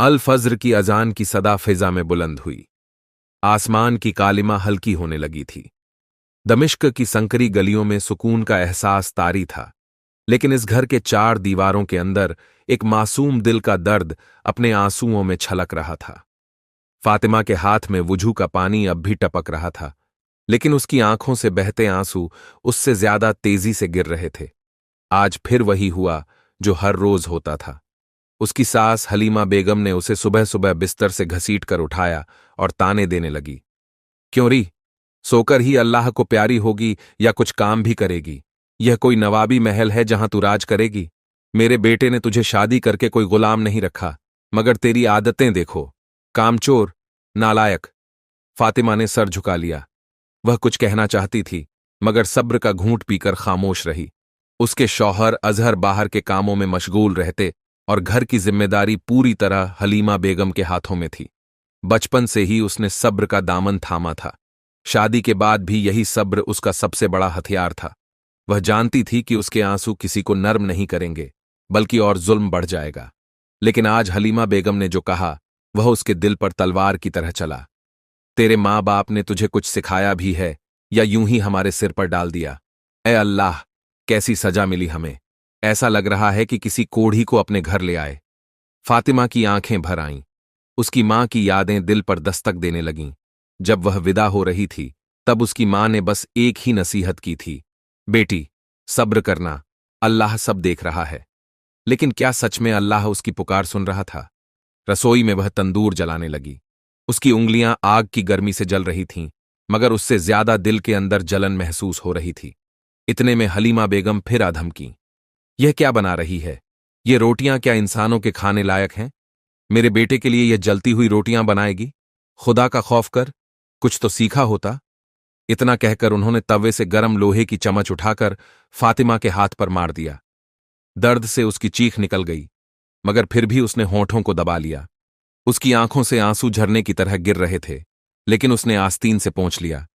अल फज्र की अजान की सदा फिजा में बुलंद हुई। आसमान की कालिमा हल्की होने लगी थी। दमिश्क की संकरी गलियों में सुकून का एहसास तारी था, लेकिन इस घर के चार दीवारों के अंदर एक मासूम दिल का दर्द अपने आंसुओं में छलक रहा था। फातिमा के हाथ में वुजू का पानी अब भी टपक रहा था, लेकिन उसकी आंखों से बहते आंसू उससे ज्यादा तेजी से गिर रहे थे। आज फिर वही हुआ जो हर रोज होता था। उसकी सास हलीमा बेगम ने उसे सुबह सुबह बिस्तर से घसीट कर उठाया और ताने देने लगी। क्यों री, सोकर ही अल्लाह को प्यारी होगी या कुछ काम भी करेगी? यह कोई नवाबी महल है जहां तू राज करेगी? मेरे बेटे ने तुझे शादी करके कोई गुलाम नहीं रखा, मगर तेरी आदतें देखो, कामचोर, नालायक। फातिमा ने सर झुका लिया। वह कुछ कहना चाहती थी, मगर सब्र का घूंट पीकर खामोश रही। उसके शौहर अजहर बाहर के कामों में मशगूल रहते और घर की जिम्मेदारी पूरी तरह हलीमा बेगम के हाथों में थी। बचपन से ही उसने सब्र का दामन थामा था। शादी के बाद भी यही सब्र उसका सबसे बड़ा हथियार था। वह जानती थी कि उसके आंसू किसी को नर्म नहीं करेंगे, बल्कि और जुल्म बढ़ जाएगा। लेकिन आज हलीमा बेगम ने जो कहा वह उसके दिल पर तलवार की तरह चला। तेरे माँ बाप ने तुझे कुछ सिखाया भी है या यूं ही हमारे सिर पर डाल दिया? ए अल्लाह, कैसी सजा मिली हमें! ऐसा लग रहा है कि किसी कोढ़ी को अपने घर ले आए। फातिमा की आंखें भर आईं। उसकी मां की यादें दिल पर दस्तक देने लगीं। जब वह विदा हो रही थी, तब उसकी मां ने बस एक ही नसीहत की थी, बेटी, सब्र करना, अल्लाह सब देख रहा है। लेकिन क्या सच में अल्लाह उसकी पुकार सुन रहा था? रसोई में वह तंदूर जलाने लगी। उसकी उंगलियां आग की गर्मी से जल रही थीं, मगर उससे ज्यादा दिल के अंदर जलन महसूस हो रही थी। इतने में हलीमा बेगम फिर अधम की। यह क्या बना रही है? ये रोटियां क्या इंसानों के खाने लायक हैं? मेरे बेटे के लिए यह जलती हुई रोटियां बनाएगी? खुदा का खौफ कर, कुछ तो सीखा होता। इतना कहकर उन्होंने तवे से गर्म लोहे की चम्मच उठाकर फातिमा के हाथ पर मार दिया। दर्द से उसकी चीख निकल गई, मगर फिर भी उसने होठों को दबा लिया। उसकी आंखों से आंसू झरने की तरह गिर रहे थे, लेकिन उसने आस्तीन से पोंछ लिया।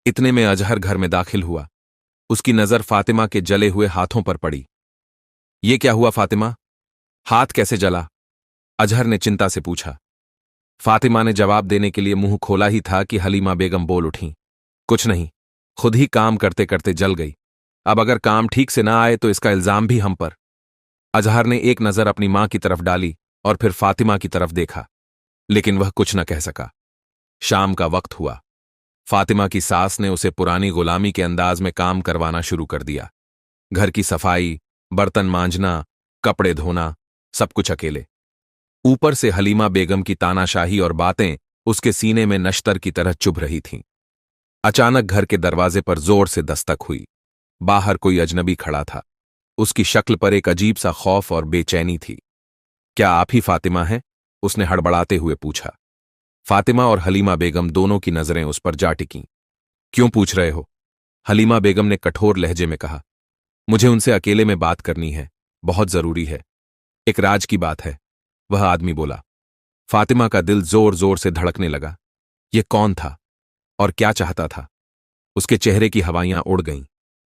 इतने में अजहर घर में दाखिल हुआ। उसकी नजर फातिमा के जले हुए हाथों पर पड़ी। ये क्या हुआ फातिमा? हाथ कैसे जला? अजहर ने चिंता से पूछा। फातिमा ने जवाब देने के लिए मुंह खोला ही था कि हलीमा बेगम बोल उठीं, कुछ नहीं, खुद ही काम करते करते जल गई। अब अगर काम ठीक से ना आए तो इसका इल्जाम भी हम पर। अजहर ने एक नजर अपनी मां की तरफ डाली और फिर फातिमा की तरफ देखा, लेकिन वह कुछ न कह सका। शाम का वक्त हुआ। फातिमा की सास ने उसे पुरानी गुलामी के अंदाज में काम करवाना शुरू कर दिया। घर की सफाई, बर्तन मांजना, कपड़े धोना, सब कुछ अकेले। ऊपर से हलीमा बेगम की तानाशाही और बातें उसके सीने में नश्तर की तरह चुभ रही थीं। अचानक घर के दरवाजे पर जोर से दस्तक हुई। बाहर कोई अजनबी खड़ा था। उसकी शक्ल पर एक अजीब सा खौफ और बेचैनी थी। क्या आप ही फातिमा हैं? उसने हड़बड़ाते हुए पूछा। फातिमा और हलीमा बेगम दोनों की नजरें उस पर जा टिकीं। क्यों पूछ रहे हो? हलीमा बेगम ने कठोर लहजे में कहा। मुझे उनसे अकेले में बात करनी है, बहुत जरूरी है। एक राज की बात है, वह आदमी बोला। फातिमा का दिल जोर जोर से धड़कने लगा। यह कौन था और क्या चाहता था? उसके चेहरे की हवाइयां उड़ गईं।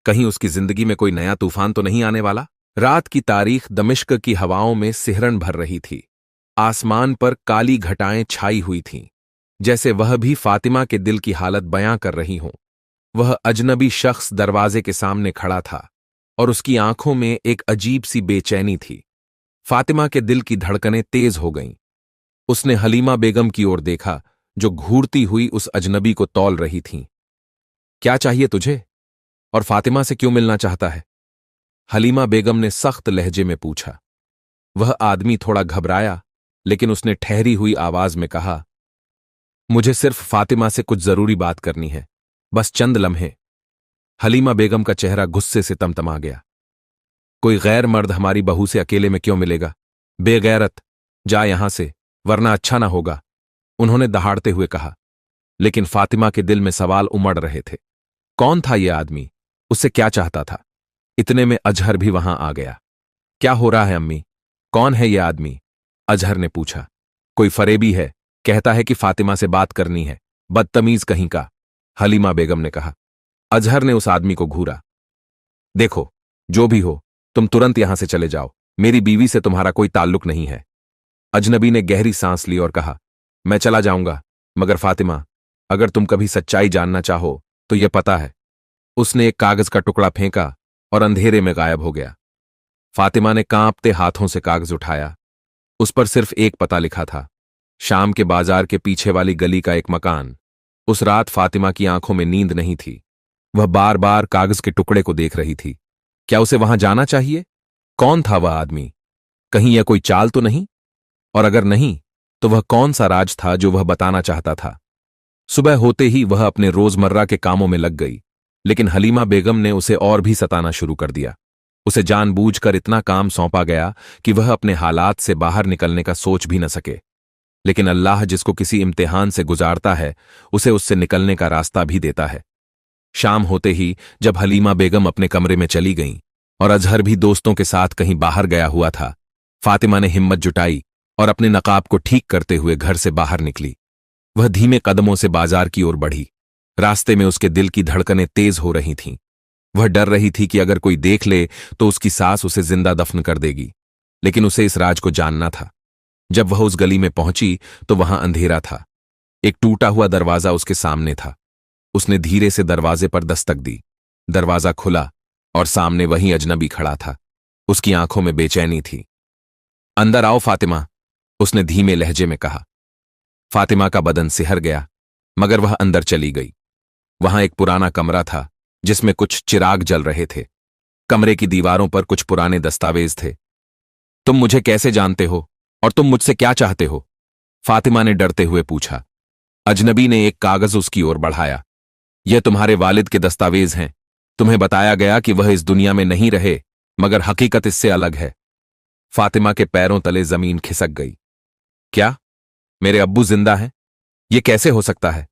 कहीं उसकी जिंदगी में कोई नया तूफान तो नहीं आने वाला? रात की तारीख दमिश्क की हवाओं में सिहरन भर रही थी। आसमान पर काली घटाएं छाई हुई थीं, जैसे वह भी फातिमा के दिल की हालत बयां कर रही हों। वह अजनबी शख्स दरवाजे के सामने खड़ा था और उसकी आंखों में एक अजीब सी बेचैनी थी। फातिमा के दिल की धड़कनें तेज हो गईं। उसने हलीमा बेगम की ओर देखा, जो घूरती हुई उस अजनबी को तौल रही थीं। क्या चाहिए तुझे? और फातिमा से क्यों मिलना चाहता है? हलीमा बेगम ने सख्त लहजे में पूछा। वह आदमी थोड़ा घबराया, लेकिन उसने ठहरी हुई आवाज में कहा, मुझे सिर्फ फातिमा से कुछ जरूरी बात करनी है, बस चंद लम्हे। हलीमा बेगम का चेहरा गुस्से से तमतमा गया। कोई गैर मर्द हमारी बहू से अकेले में क्यों मिलेगा? बेगैरत, जा यहां से, वरना अच्छा ना होगा, उन्होंने दहाड़ते हुए कहा। लेकिन फातिमा के दिल में सवाल उमड़ रहे थे। कौन था यह आदमी? उससे क्या चाहता था? इतने में अजहर भी वहां आ गया। क्या हो रहा है अम्मी? कौन है यह आदमी? अजहर ने पूछा। कोई फरेबी है, कहता है कि फातिमा से बात करनी है, बदतमीज कहीं का, हलीमा बेगम ने कहा। अजहर ने उस आदमी को घूरा। देखो, जो भी हो, तुम तुरंत यहां से चले जाओ, मेरी बीवी से तुम्हारा कोई ताल्लुक नहीं है। अजनबी ने गहरी सांस ली और कहा, मैं चला जाऊंगा, मगर फातिमा, अगर तुम कभी सच्चाई जानना चाहो तो यह पता है। उसने एक कागज का टुकड़ा फेंका और अंधेरे में गायब हो गया। फातिमा ने कांपते हाथों से कागज उठाया। उस पर सिर्फ एक पता लिखा था, शाम के बाजार के पीछे वाली गली का एक मकान। उस रात फातिमा की आंखों में नींद नहीं थी। वह बार बार कागज के टुकड़े को देख रही थी। क्या उसे वहां जाना चाहिए? कौन था वह आदमी? कहीं यह कोई चाल तो नहीं? और अगर नहीं, तो वह कौन सा राज था जो वह बताना चाहता था? सुबह होते ही वह अपने रोजमर्रा के कामों में लग गई, लेकिन हलीमा बेगम ने उसे और भी सताना शुरू कर दिया। उसे जानबूझकर इतना काम सौंपा गया कि वह अपने हालात से बाहर निकलने का सोच भी न सके। लेकिन अल्लाह जिसको किसी इम्तिहान से गुजारता है, उसे उससे निकलने का रास्ता भी देता है। शाम होते ही जब हलीमा बेगम अपने कमरे में चली गईं और अजहर भी दोस्तों के साथ कहीं बाहर गया हुआ था, फातिमा ने हिम्मत जुटाई और अपने नकाब को ठीक करते हुए घर से बाहर निकली। वह धीमे कदमों से बाजार की ओर बढ़ी। रास्ते में उसके दिल की धड़कनें तेज हो रही थीं। वह डर रही थी कि अगर कोई देख ले तो उसकी सास उसे जिंदा दफन कर देगी, लेकिन उसे इस राज को जानना था। जब वह उस गली में पहुंची तो वहां अंधेरा था। एक टूटा हुआ दरवाजा उसके सामने था। उसने धीरे से दरवाजे पर दस्तक दी। दरवाजा खुला और सामने वही अजनबी खड़ा था। उसकी आंखों में बेचैनी थी। अंदर आओ फातिमा, उसने धीमे लहजे में कहा। फातिमा का बदन सिहर गया, मगर वह अंदर चली गई। वहां एक पुराना कमरा था जिसमें कुछ चिराग जल रहे थे। कमरे की दीवारों पर कुछ पुराने दस्तावेज थे। तुम मुझे कैसे जानते हो और तुम मुझसे क्या चाहते हो? फातिमा ने डरते हुए पूछा। अजनबी ने एक कागज उसकी ओर बढ़ाया। यह तुम्हारे वालिद के दस्तावेज हैं। तुम्हें बताया गया कि वह इस दुनिया में नहीं रहे, मगर हकीकत इससे अलग है। फातिमा के पैरों तले जमीन खिसक गई। क्या? मेरे अब्बू जिंदा हैं? यह कैसे हो सकता है?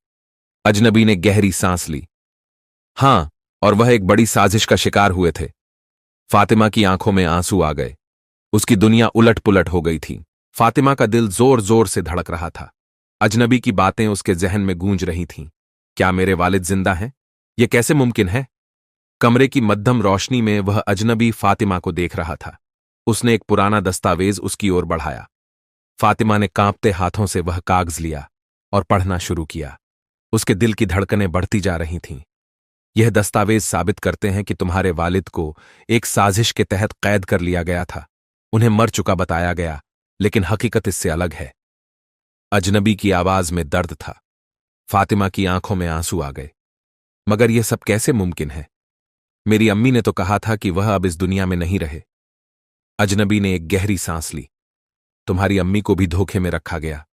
अजनबी ने गहरी सांस ली। हां, और वह एक बड़ी साजिश का शिकार हुए थे। फातिमा की आंखों में आंसू आ गए। उसकी दुनिया उलट पुलट हो गई थी। फातिमा का दिल जोर जोर से धड़क रहा था। अजनबी की बातें उसके जहन में गूंज रही थीं। क्या मेरे वालिद जिंदा हैं? यह कैसे मुमकिन है? कमरे की मध्यम रोशनी में वह अजनबी फातिमा को देख रहा था। उसने एक पुराना दस्तावेज उसकी ओर बढ़ाया। फातिमा ने कांपते हाथों से वह कागज लिया और पढ़ना शुरू किया। उसके दिल की धड़कनें बढ़ती जा रही थीं। यह दस्तावेज साबित करते हैं कि तुम्हारे वालिद को एक साजिश के तहत कैद कर लिया गया था। उन्हें मर चुका बताया गया, लेकिन हकीकत इससे अलग है। अजनबी की आवाज में दर्द था। फातिमा की आंखों में आंसू आ गए। मगर यह सब कैसे मुमकिन है? मेरी अम्मी ने तो कहा था कि वह अब इस दुनिया में नहीं रहे। अजनबी ने एक गहरी सांस ली। तुम्हारी अम्मी को भी धोखे में रखा गया।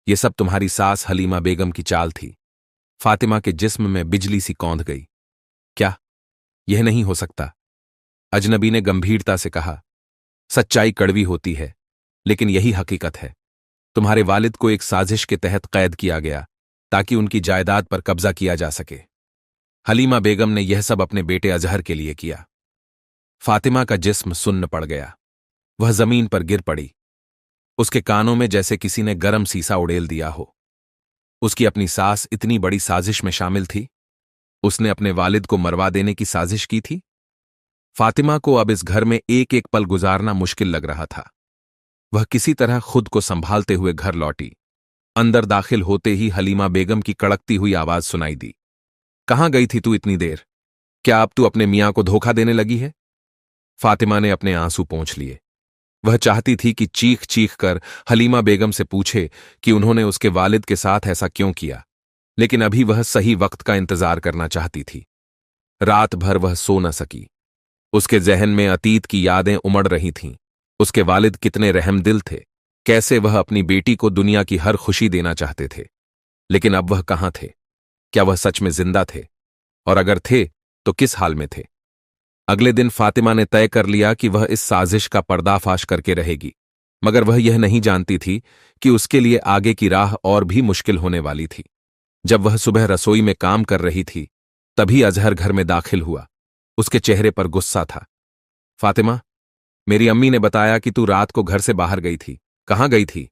यह सब तुम्हारी सास हलीमा बेगम की चाल थी। फातिमा के जिस्म में बिजली सी कौंध गई। क्या? यह नहीं हो सकता। अजनबी ने गंभीरता से कहा। सच्चाई कड़वी होती है, लेकिन यही हकीकत है। तुम्हारे वालिद को एक साजिश के तहत कैद किया गया ताकि उनकी जायदाद पर कब्जा किया जा सके। हलीमा बेगम ने यह सब अपने बेटे अजहर के लिए किया। फातिमा का जिस्म सुन्न पड़ गया। वह जमीन पर गिर पड़ी। उसके कानों में जैसे किसी ने गरम सीसा उड़ेल दिया हो। उसकी अपनी सास इतनी बड़ी साजिश में शामिल थी? उसने अपने वालिद को मरवा देने की साजिश की थी? फातिमा को अब इस घर में एक एक पल गुजारना मुश्किल लग रहा था। वह किसी तरह खुद को संभालते हुए घर लौटी। अंदर दाखिल होते ही हलीमा बेगम की कड़कती हुई आवाज सुनाई दी। कहां गई थी तू इतनी देर? क्या अब तू अपने मियां को धोखा देने लगी है? फातिमा ने अपने आंसू पोंछ लिए। वह चाहती थी कि चीख चीख कर हलीमा बेगम से पूछे कि उन्होंने उसके वालिद के साथ ऐसा क्यों किया, लेकिन अभी वह सही वक्त का इंतजार करना चाहती थी। रात भर वह सो न सकी। उसके जहन में अतीत की यादें उमड़ रही थीं। उसके वालिद कितने रहमदिल थे। कैसे वह अपनी बेटी को दुनिया की हर खुशी देना चाहते थे। लेकिन अब वह कहां थे? क्या वह सच में जिंदा थे? और अगर थे तो किस हाल में थे? अगले दिन फातिमा ने तय कर लिया कि वह इस साजिश का पर्दाफाश करके रहेगी, मगर वह यह नहीं जानती थी कि उसके लिए आगे की राह और भी मुश्किल होने वाली थी। जब वह सुबह रसोई में काम कर रही थी, तभी अजहर घर में दाखिल हुआ। उसके चेहरे पर गुस्सा था। फातिमा, मेरी अम्मी ने बताया कि तू रात को घर से बाहर गई थी। कहां गई थी?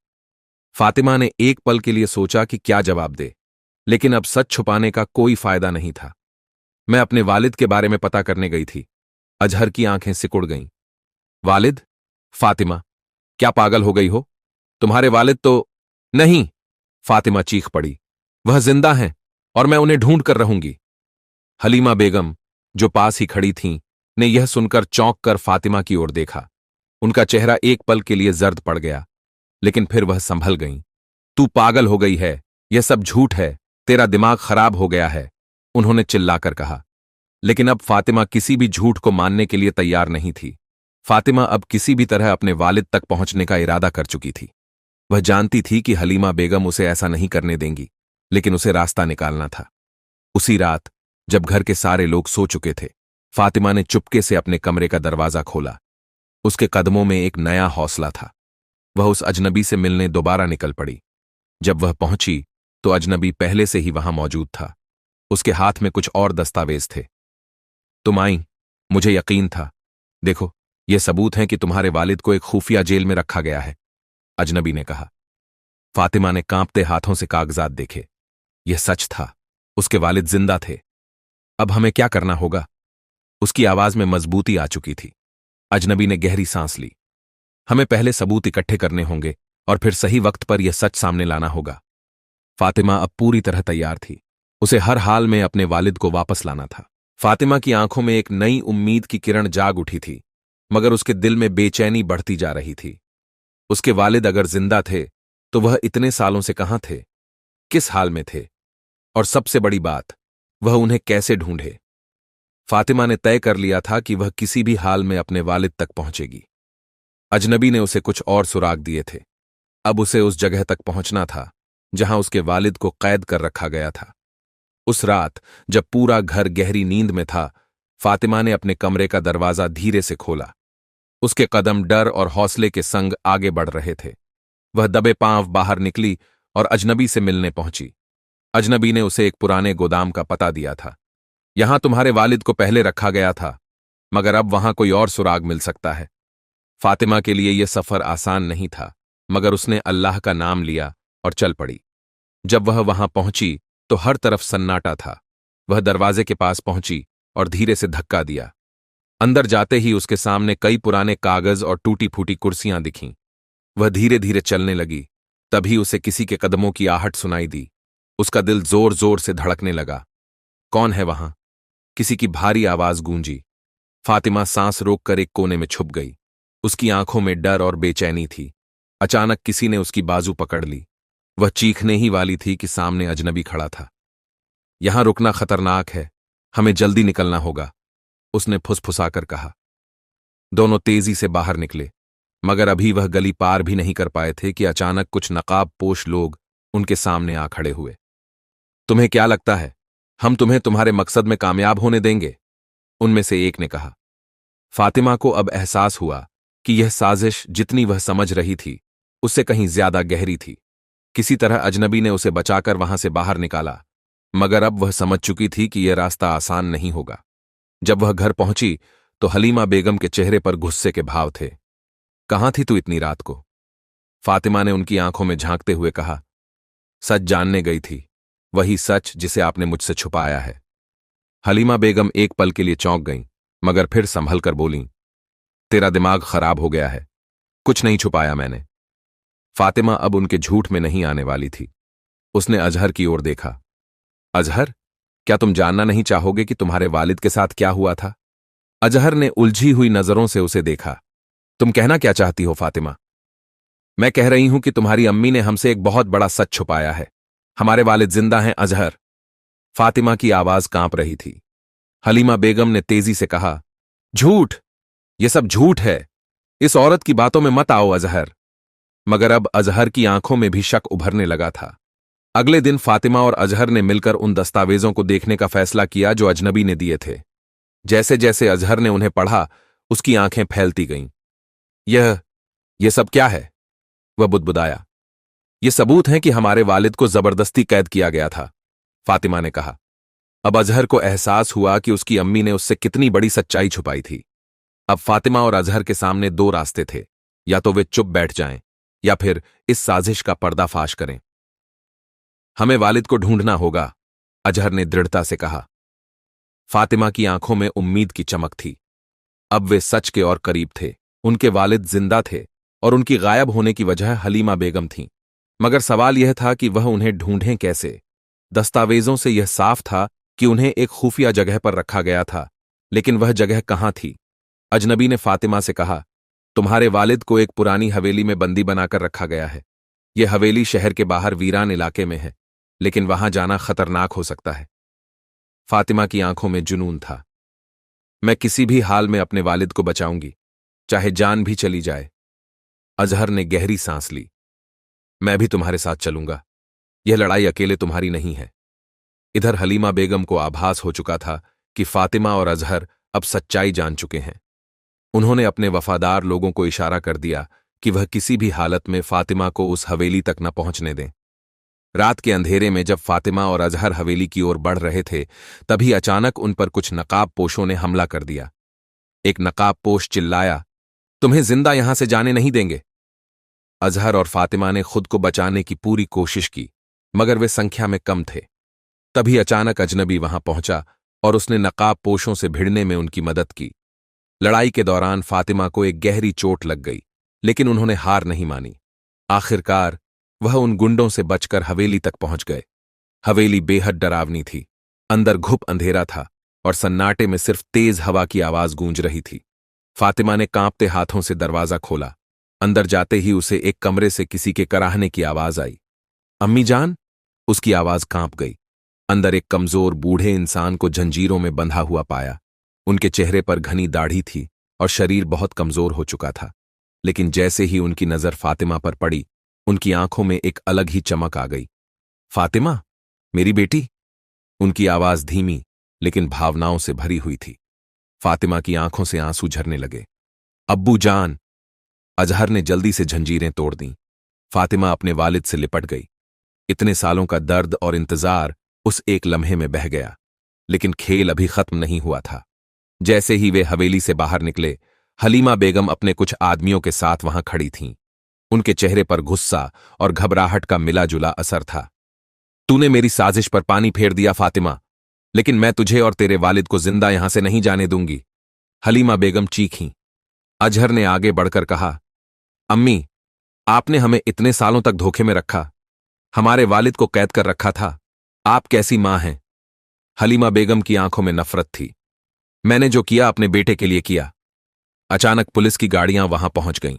फातिमा ने एक पल के लिए सोचा कि क्या जवाब दे, लेकिन अब सच छुपाने का कोई फायदा नहीं था। मैं अपने वालिद के बारे में पता करने गई थी। अजहर की आंखें सिकुड़ गईं। वालिद? फातिमा, क्या पागल हो गई हो? तुम्हारे वालिद तो नहीं। फातिमा चीख पड़ी, वह जिंदा हैं और मैं उन्हें ढूंढ कर रहूंगी। हलीमा बेगम, जो पास ही खड़ी थीं, ने यह सुनकर चौंक कर फातिमा की ओर देखा। उनका चेहरा एक पल के लिए जर्द पड़ गया, लेकिन फिर वह संभल गईं। तू पागल हो गई है, यह सब झूठ है, तेरा दिमाग खराब हो गया है, उन्होंने चिल्लाकर कहा। लेकिन अब फातिमा किसी भी झूठ को मानने के लिए तैयार नहीं थी। फातिमा अब किसी भी तरह अपने वालिद तक पहुंचने का इरादा कर चुकी थी। वह जानती थी कि हलीमा बेगम उसे ऐसा नहीं करने देंगी, लेकिन उसे रास्ता निकालना था। उसी रात, जब घर के सारे लोग सो चुके थे, फातिमा ने चुपके से अपने कमरे का दरवाजा खोला। उसके कदमों में एक नया हौसला था। वह उस अजनबी से मिलने दोबारा निकल पड़ी। जब वह पहुंची तो अजनबी पहले से ही वहां मौजूद था। उसके हाथ में कुछ और दस्तावेज थे। तुम आई, मुझे यकीन था। देखो, ये सबूत हैं कि तुम्हारे वालिद को एक खुफिया जेल में रखा गया है, अजनबी ने कहा। फातिमा ने कांपते हाथों से कागजात देखे। यह सच था, उसके वालिद जिंदा थे। अब हमें क्या करना होगा? उसकी आवाज में मजबूती आ चुकी थी। अजनबी ने गहरी सांस ली। हमें पहले सबूत इकट्ठे करने होंगे और फिर सही वक्त पर यह सच सामने लाना होगा। फातिमा अब पूरी तरह तैयार थी। उसे हर हाल में अपने वालिद को वापस लाना था। फातिमा की आंखों में एक नई उम्मीद की किरण जाग उठी थी, मगर उसके दिल में बेचैनी बढ़ती जा रही थी। उसके वालिद अगर जिंदा थे तो वह इतने सालों से कहां थे, किस हाल में थे, और सबसे बड़ी बात, वह उन्हें कैसे ढूंढे? फातिमा ने तय कर लिया था कि वह किसी भी हाल में अपने वालिद तक पहुंचेगी। अजनबी ने उसे कुछ और सुराग दिए थे। अब उसे उस जगह तक पहुंचना था जहां उसके वालिद को कैद कर रखा गया था। उस रात, जब पूरा घर गहरी नींद में था, फातिमा ने अपने कमरे का दरवाजा धीरे से खोला। उसके कदम डर और हौसले के संग आगे बढ़ रहे थे। वह दबे पांव बाहर निकली और अजनबी से मिलने पहुंची। अजनबी ने उसे एक पुराने गोदाम का पता दिया था। यहां तुम्हारे वालिद को पहले रखा गया था, मगर अब वहां कोई और सुराग मिल सकता है। फातिमा के लिए यह सफर आसान नहीं था, मगर उसने अल्लाह का नाम लिया और चल पड़ी। जब वह वहां पहुंची तो हर तरफ सन्नाटा था। वह दरवाजे के पास पहुंची और धीरे से धक्का दिया। अंदर जाते ही उसके सामने कई पुराने कागज और टूटी फूटी कुर्सियां दिखीं। वह धीरे धीरे चलने लगी। तभी उसे किसी के कदमों की आहट सुनाई दी। उसका दिल जोर जोर से धड़कने लगा। कौन है वहां? किसी की भारी आवाज गूंजी। फातिमा सांस रोककर एक कोने में छुप गई। उसकी आंखों में डर और बेचैनी थी। अचानक किसी ने उसकी बाजू पकड़ ली। वह चीखने ही वाली थी कि सामने अजनबी खड़ा था। यहां रुकना खतरनाक है, हमें जल्दी निकलना होगा, उसने फुसफुसाकर कहा। दोनों तेजी से बाहर निकले, मगर अभी वह गली पार भी नहीं कर पाए थे कि अचानक कुछ नकाब पोश लोग उनके सामने आ खड़े हुए। तुम्हें क्या लगता है हम तुम्हें तुम्हारे मकसद में कामयाब होने देंगे? उनमें से एक ने कहा। फातिमा को अब एहसास हुआ कि यह साजिश जितनी वह समझ रही थी, उससे कहीं ज्यादा गहरी थी। किसी तरह अजनबी ने उसे बचाकर वहां से बाहर निकाला, मगर अब वह समझ चुकी थी कि यह रास्ता आसान नहीं होगा। जब वह घर पहुंची तो हलीमा बेगम के चेहरे पर गुस्से के भाव थे। कहां थी तू इतनी रात को? फातिमा ने उनकी आंखों में झांकते हुए कहा। सच जानने गई थी, वही सच जिसे आपने मुझसे छुपाया है। हलीमा बेगम एक पल के लिए चौंक गईं, मगर फिर संभल कर बोलीं, तेरा दिमाग खराब हो गया है, कुछ नहीं छुपाया मैंने। फातिमा अब उनके झूठ में नहीं आने वाली थी। उसने अजहर की ओर देखा। अजहर, क्या तुम जानना नहीं चाहोगे कि तुम्हारे वालिद के साथ क्या हुआ था? अजहर ने उलझी हुई नजरों से उसे देखा। तुम कहना क्या चाहती हो फातिमा? मैं कह रही हूं कि तुम्हारी अम्मी ने हमसे एक बहुत बड़ा सच छुपाया है। हमारे वालिद जिंदा हैं, अजहर। फातिमा की आवाज कांप रही थी। हलीमा बेगम ने तेजी से कहा, झूठ, ये सब झूठ है। इस औरत की बातों में मत आओ अजहर। मगर अब अजहर की आंखों में भी शक उभरने लगा था। अगले दिन फातिमा और अजहर ने मिलकर उन दस्तावेजों को देखने का फैसला किया जो अजनबी ने दिए थे। जैसे जैसे अजहर ने उन्हें पढ़ा, उसकी आंखें फैलती गईं। यह सब क्या है? वह बुदबुदाया। ये सबूत हैं कि हमारे वालिद को जबरदस्ती कैद किया गया था, फातिमा ने कहा। अब अजहर को एहसास हुआ कि उसकी अम्मी ने उससे कितनी बड़ी सच्चाई छुपाई थी। अब फातिमा और अजहर के सामने दो रास्ते थे, या तो वे चुप बैठ जाएं या फिर इस साजिश का पर्दाफाश करें। हमें वालिद को ढूंढना होगा, अजहर ने दृढ़ता से कहा। फातिमा की आंखों में उम्मीद की चमक थी। अब वे सच के और करीब थे। उनके वालिद जिंदा थे और उनकी गायब होने की वजह हलीमा बेगम थी। मगर सवाल यह था कि वह उन्हें ढूंढें कैसे। दस्तावेजों से यह साफ था कि उन्हें एक खुफिया जगह पर रखा गया था, लेकिन वह जगह कहाँ थी? अजनबी ने फातिमा से कहा, तुम्हारे वालिद को एक पुरानी हवेली में बंदी बनाकर रखा गया है। यह हवेली शहर के बाहर वीरान इलाके में है, लेकिन वहां जाना खतरनाक हो सकता है। फातिमा की आंखों में जुनून था। मैं किसी भी हाल में अपने वालिद को बचाऊंगी, चाहे जान भी चली जाए। अजहर ने गहरी सांस ली। मैं भी तुम्हारे साथ चलूंगा। यह लड़ाई अकेले तुम्हारी नहीं है। इधर हलीमा बेगम को आभास हो चुका था कि फातिमा और अजहर अब सच्चाई जान चुके हैं। उन्होंने अपने वफादार लोगों को इशारा कर दिया कि वह किसी भी हालत में फातिमा को उस हवेली तक न पहुंचने दें। रात के अंधेरे में जब फातिमा और अजहर हवेली की ओर बढ़ रहे थे, तभी अचानक उन पर कुछ नकाब पोशों ने हमला कर दिया। एक नकाब पोश चिल्लाया, तुम्हें जिंदा यहां से जाने नहीं देंगे। अजहर और फातिमा ने खुद को बचाने की पूरी कोशिश की, मगर वे संख्या में कम थे। तभी अचानक अजनबी वहां पहुंचा और उसने नकाब पोशों से भिड़ने में उनकी मदद की। लड़ाई के दौरान फातिमा को एक गहरी चोट लग गई, लेकिन उन्होंने हार नहीं मानी। आखिरकार वह उन गुंडों से बचकर हवेली तक पहुंच गए। हवेली बेहद डरावनी थी। अंदर घुप अंधेरा था और सन्नाटे में सिर्फ तेज हवा की आवाज गूंज रही थी। फातिमा ने कांपते हाथों से दरवाजा खोला। अंदर जाते ही उसे एक कमरे से किसी के कराहने की आवाज आई। अम्मी जान! उसकी आवाज कांप गई। अंदर एक कमजोर बूढ़े इंसान को जंजीरों में बंधा हुआ पाया। उनके चेहरे पर घनी दाढ़ी थी और शरीर बहुत कमजोर हो चुका था, लेकिन जैसे ही उनकी नजर फातिमा पर पड़ी, उनकी आंखों में एक अलग ही चमक आ गई। फातिमा, मेरी बेटी! उनकी आवाज धीमी लेकिन भावनाओं से भरी हुई थी। फातिमा की आंखों से आंसू झरने लगे। अब्बू जान! अजहर ने जल्दी से जंजीरें तोड़ दीं। फातिमा अपने वालिद से लिपट गई। इतने सालों का दर्द और इंतजार उस एक लम्हे में बह गया, लेकिन खेल अभी खत्म नहीं हुआ था। जैसे ही वे हवेली से बाहर निकले, हलीमा बेगम अपने कुछ आदमियों के साथ वहां खड़ी थीं। उनके चेहरे पर गुस्सा और घबराहट का मिला जुला असर था। तूने मेरी साजिश पर पानी फेर दिया फातिमा, लेकिन मैं तुझे और तेरे वालिद को जिंदा यहां से नहीं जाने दूंगी। हलीमा बेगम चीखीं। अजहर ने आगे बढ़कर कहा, अम्मी, आपने हमें इतने सालों तक धोखे में रखा, हमारे वालिद को कैद कर रखा था। आप कैसी मां हैं? हलीमा बेगम की आंखों में नफरत थी। मैंने जो किया अपने बेटे के लिए किया। अचानक पुलिस की गाड़ियां वहां पहुंच गईं।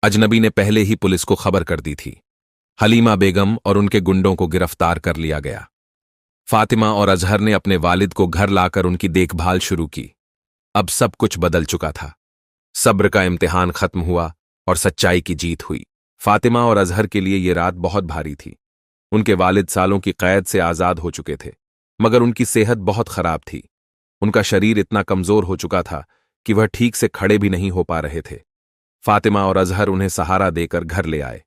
अजनबी ने पहले ही पुलिस को खबर कर दी थी। हलीमा बेगम और उनके गुंडों को गिरफ्तार कर लिया गया। फातिमा और अजहर ने अपने वालिद को घर लाकर उनकी देखभाल शुरू की। अब सब कुछ बदल चुका था। सब्र का इम्तिहान खत्म हुआ और सच्चाई की जीत हुई। फातिमा और अजहर के लिए ये रात बहुत भारी थी। उनके वालिद सालों की कैद से आजाद हो चुके थे, मगर उनकी सेहत बहुत खराब थी। उनका शरीर इतना कमजोर हो चुका था कि वह ठीक से खड़े भी नहीं हो पा रहे थे। फातिमा और अजहर उन्हें सहारा देकर घर ले आए।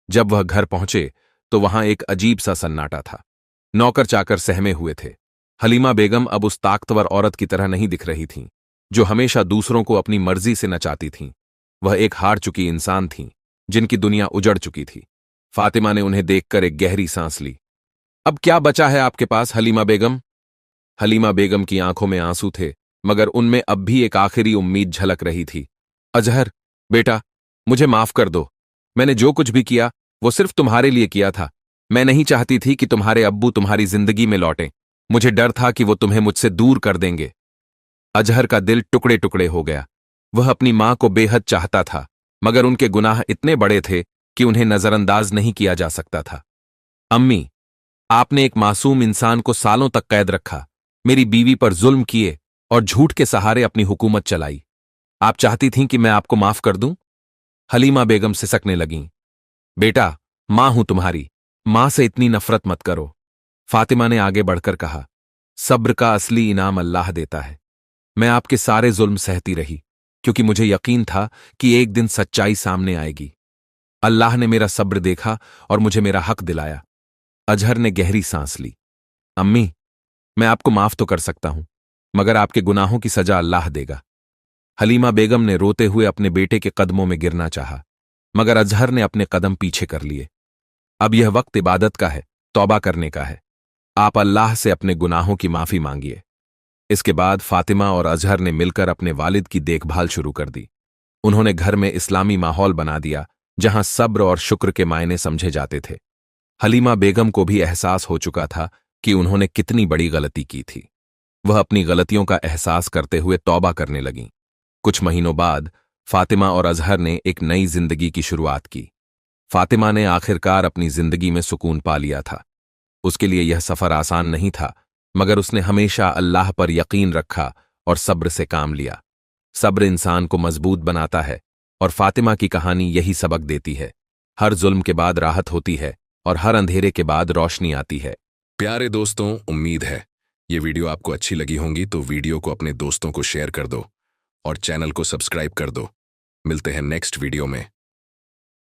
जब वह घर पहुंचे तो वहां एक अजीब सा सन्नाटा था। नौकर चाकर सहमे हुए थे। हलीमा बेगम अब उस ताकतवर औरत की तरह नहीं दिख रही थीं, जो हमेशा दूसरों को अपनी मर्जी से नचाती थीं। वह एक हार चुकी इंसान थीं, जिनकी दुनिया उजड़ चुकी थी। फातिमा ने उन्हें देखकर एक गहरी सांस ली। अब क्या बचा है आपके पास, हलीमा बेगम? हलीमा बेगम की आंखों में आंसू थे, मगर उनमें अब भी एक आखिरी उम्मीद झलक रही थी। अजहर, बेटा, मुझे माफ कर दो। मैंने जो कुछ भी किया वो सिर्फ तुम्हारे लिए किया था। मैं नहीं चाहती थी कि तुम्हारे अब्बू तुम्हारी जिंदगी में लौटें। मुझे डर था कि वो तुम्हें मुझसे दूर कर देंगे। अजहर का दिल टुकड़े टुकड़े हो गया। वह अपनी मां को बेहद चाहता था, मगर उनके गुनाह इतने बड़े थे कि उन्हें नजरअंदाज नहीं किया जा सकता था। अम्मी, आपने एक मासूम इंसान को सालों तक कैद रखा, मेरी बीवी पर जुल्म किए और झूठ के सहारे अपनी हुकूमत चलाई। आप चाहती थीं कि मैं आपको माफ कर दूं? हलीमा बेगम सिसकने लगीं। बेटा, मां हूं तुम्हारी, मां से इतनी नफरत मत करो। फातिमा ने आगे बढ़कर कहा, सब्र का असली इनाम अल्लाह देता है। मैं आपके सारे जुल्म सहती रही, क्योंकि मुझे यकीन था कि एक दिन सच्चाई सामने आएगी। अल्लाह ने मेरा सब्र देखा और मुझे मेरा हक दिलाया। अजहर ने गहरी सांस ली। अम्मी, मैं आपको माफ तो कर सकता हूं, मगर आपके गुनाहों की सजा अल्लाह देगा। हलीमा बेगम ने रोते हुए अपने बेटे के कदमों में गिरना चाहा, मगर अजहर ने अपने कदम पीछे कर लिए। अब यह वक्त इबादत का है, तौबा करने का है। आप अल्लाह से अपने गुनाहों की माफी मांगिए। इसके बाद फातिमा और अजहर ने मिलकर अपने वालिद की देखभाल शुरू कर दी। उन्होंने घर में इस्लामी माहौल बना दिया जहां सब्र और शुक्र के मायने समझे जाते थे। हलीमा बेगम को भी एहसास हो चुका था कि उन्होंने कितनी बड़ी गलती की थी। वह अपनी गलतियों का एहसास करते हुए तौबा करने लगीं। कुछ महीनों बाद फातिमा और अजहर ने एक नई जिंदगी की शुरुआत की। फातिमा ने आखिरकार अपनी जिंदगी में सुकून पा लिया था। उसके लिए यह सफर आसान नहीं था, मगर उसने हमेशा अल्लाह पर यकीन रखा और सब्र से काम लिया। सब्र इंसान को मजबूत बनाता है और फातिमा की कहानी यही सबक देती है। हर जुल्म के बाद राहत होती है और हर अंधेरे के बाद रोशनी आती है। प्यारे दोस्तों, उम्मीद है ये वीडियो आपको अच्छी लगी होंगी, तो वीडियो को अपने दोस्तों को शेयर कर दो और चैनल को सब्सक्राइब कर दो। मिलते हैं नेक्स्ट वीडियो में।